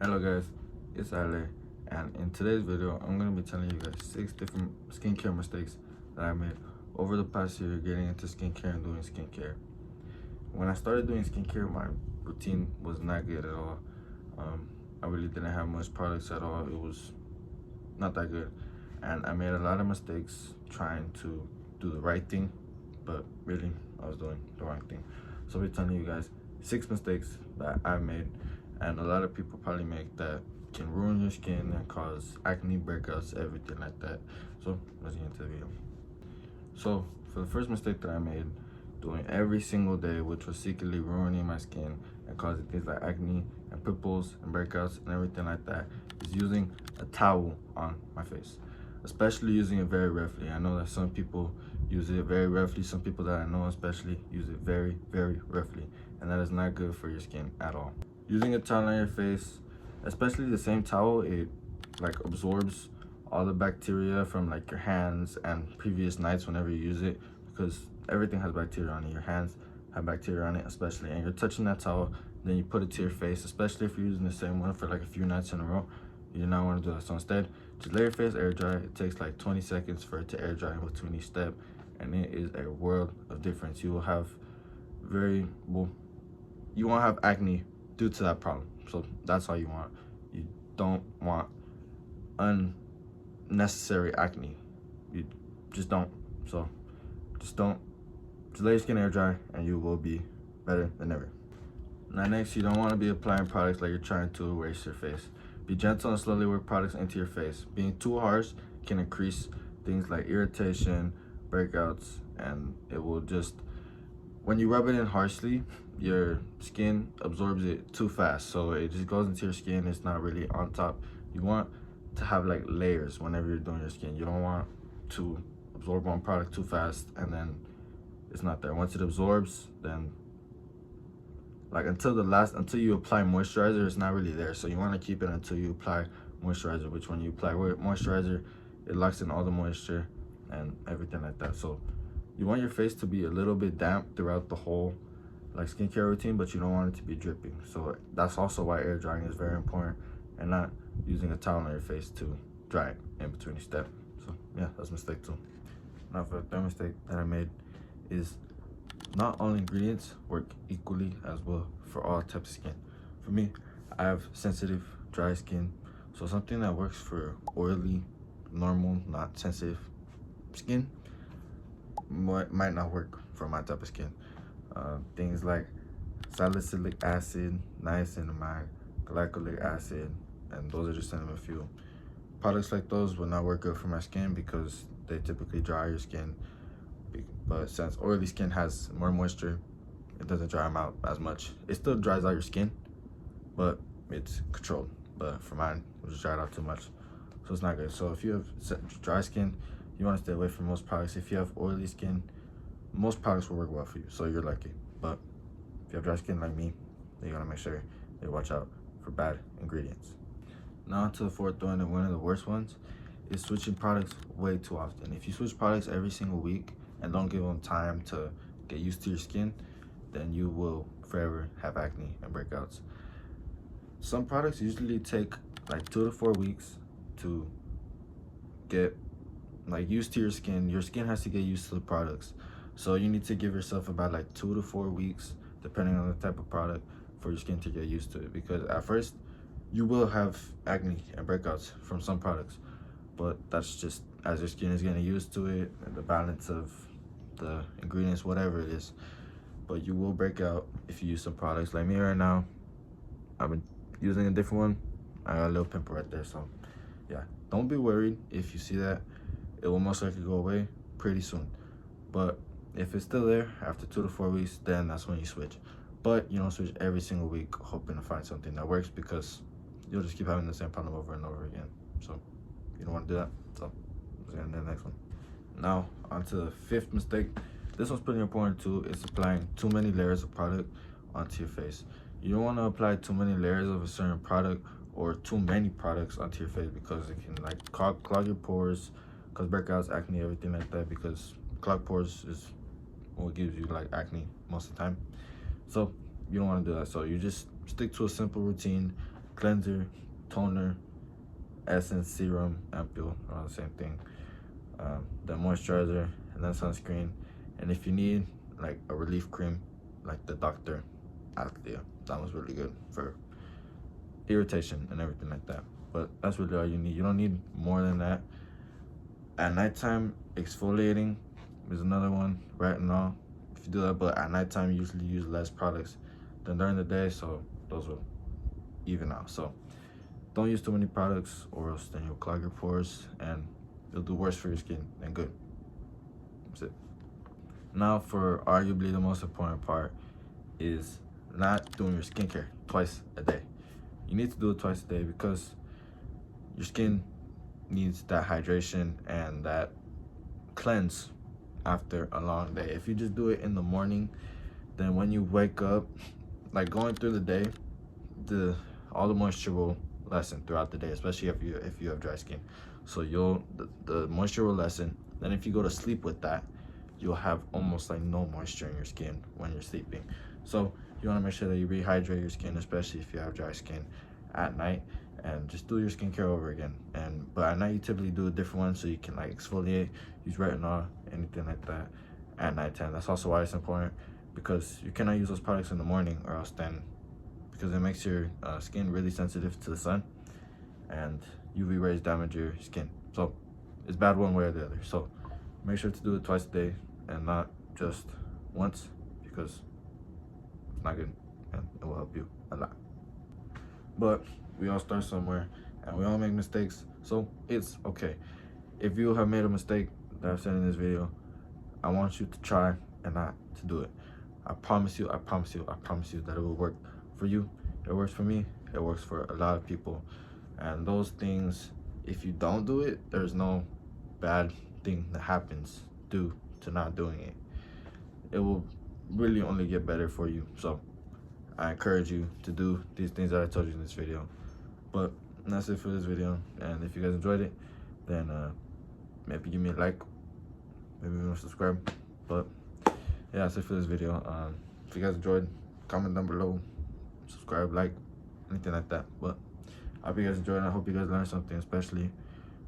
Hello guys, it's Ale, and in today's video I'm going to be telling you guys 6 different skincare mistakes that I made over the past year getting into skincare and doing skincare. When I started doing skincare, my routine was not good at all. I really didn't have much products at all. It was not that good, and I made a lot of mistakes trying to do the right thing, but really I was doing the wrong thing. So I'll be telling you guys 6 mistakes that I made and a lot of people probably make that can ruin your skin and cause acne, breakouts, everything like that. So let's get into the video. So for the first mistake that I made, doing every single day, which was secretly ruining my skin and causing things like acne and pimples and breakouts and everything like that, is using a towel on my face, especially using it very roughly. I know that some people use it very roughly. Some people that I know especially use it very, very roughly, and that is not good for your skin at all. Using a towel on your face, especially the same towel, it like absorbs all the bacteria from like your hands and previous nights whenever you use it, because everything has bacteria on it. Your hands have bacteria on it especially, and you're touching that towel, then you put it to your face, especially if you're using the same one for like a few nights in a row. You do not want to do that. So instead, just let your face air dry. It takes like 20 seconds for it to air dry in between each step, and it is a world of difference. You will have you won't have acne due to that problem. So that's all you want. You don't want unnecessary acne. You just don't. So just let your skin air dry and you will be better than ever. Now next, you don't want to be applying products like you're trying to erase your face. Be gentle and slowly work products into your face. Being too harsh can increase things like irritation, breakouts, and it will just, when you rub it in harshly, your skin absorbs it too fast, so it just goes into your skin. It's not really on top. You want to have like layers whenever you're doing your skin. You don't want to absorb one product too fast and then it's not there. Once it absorbs, then like until you apply moisturizer, it's not really there. So you want to keep it until you apply moisturizer, which when you apply moisturizer, it locks in all the moisture and everything like that. So you want your face to be a little bit damp throughout the whole like skincare routine, but you don't want it to be dripping. So that's also why air drying is very important, and not using a towel on your face to dry it in between each step. So yeah, that's a mistake too. Now for the third mistake that I made is not all ingredients work equally as well for all types of skin. For me, I have sensitive, dry skin, so something that works for oily, normal, not sensitive skin might not work for my type of skin. Things like salicylic acid, niacinamide, glycolic acid, and those are just some of a few. Products like those will not work good for my skin because they typically dry your skin. But since oily skin has more moisture, it doesn't dry them out as much. It still dries out your skin, but it's controlled. But for mine, it just dried out too much, so it's not good. So if you have dry skin, you want to stay away from most products. If you have oily skin, most products will work well for you, so you're lucky. But if you have dry skin like me, then you gotta make sure you watch out for bad ingredients. Now to the fourth one, and one of the worst ones, is switching products way too often. If you switch products every single week and don't give them time to get used to your skin, then you will forever have acne and breakouts. Some products usually take like 2 to 4 weeks to get like used to your skin. Your skin has to get used to the products, so you need to give yourself about like 2 to 4 weeks, depending on the type of product, for your skin to get used to it. Because at first you will have acne and breakouts from some products, but that's just as your skin is getting used to it and the balance of the ingredients, whatever it is. But you will break out if you use some products. Like me right now, I've been using a different one. I got a little pimple right there. So yeah, don't be worried if you see that. It will most likely go away pretty soon. But if it's still there after 2 to 4 weeks, then that's when you switch. But you don't switch every single week hoping to find something that works, because you'll just keep having the same problem over and over again. So you don't want to do that. So let's get into the next one. Now on to the fifth mistake. This one's pretty important too. It's applying too many layers of product onto your face. You don't want to apply too many layers of a certain product or too many products onto your face, because it can like clog your pores, cause breakouts, acne, everything like that, because clogged pores is what gives you like acne most of the time. So you don't want to do that. So you just stick to a simple routine. cleanser, toner, essence, serum, ampule, all the same thing. The moisturizer, and then sunscreen. And if you need like a relief cream, like the Dr. Althea, that was really good for irritation and everything like that. But that's really all you need. You don't need more than that. At nighttime, exfoliating is another one. Retinol, if you do that, but at nighttime you usually use less products than during the day, so those will even out. So don't use too many products, or else then you'll clog your pores and it'll do worse for your skin than good. That's it. Now for arguably the most important part is not doing your skincare twice a day. You need to do it twice a day because your skin needs that hydration and that cleanse after a long day. If you just do it in the morning, then when you wake up, like going through the day, all the moisture will lessen throughout the day, especially if you have dry skin. So the moisture will lessen. Then if you go to sleep with that, you'll have almost like no moisture in your skin when you're sleeping. So you want to make sure that you rehydrate your skin, especially if you have dry skin, at night, and just do your skincare over again. But at night you typically do a different one, so you can like exfoliate, use retinol, anything like that at nighttime. That's also why it's important, because you cannot use those products in the morning, or else then, because it makes your skin really sensitive to the sun, and UV rays damage your skin. So it's bad one way or the other. So make sure to do it twice a day and not just once, because it's not good and it will help you a lot. But we all start somewhere and we all make mistakes, so it's okay. If you have made a mistake that I've said in this video, I want you to try and not to do it. I promise you that it will work for you. It works for me, it works for a lot of people. And those things, if you don't do it, there's no bad thing that happens due to not doing it. It will really only get better for you. So I encourage you to do these things that I told you in this video. But that's it for this video. And if you guys enjoyed it, then maybe give me a like, maybe even subscribe. But yeah, that's it for this video. If you guys enjoyed, comment down below, subscribe, like, anything like that. But I hope you guys enjoyed, and I hope you guys learned something, especially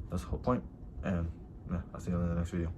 that's the whole point. And yeah, I'll see you in the next video.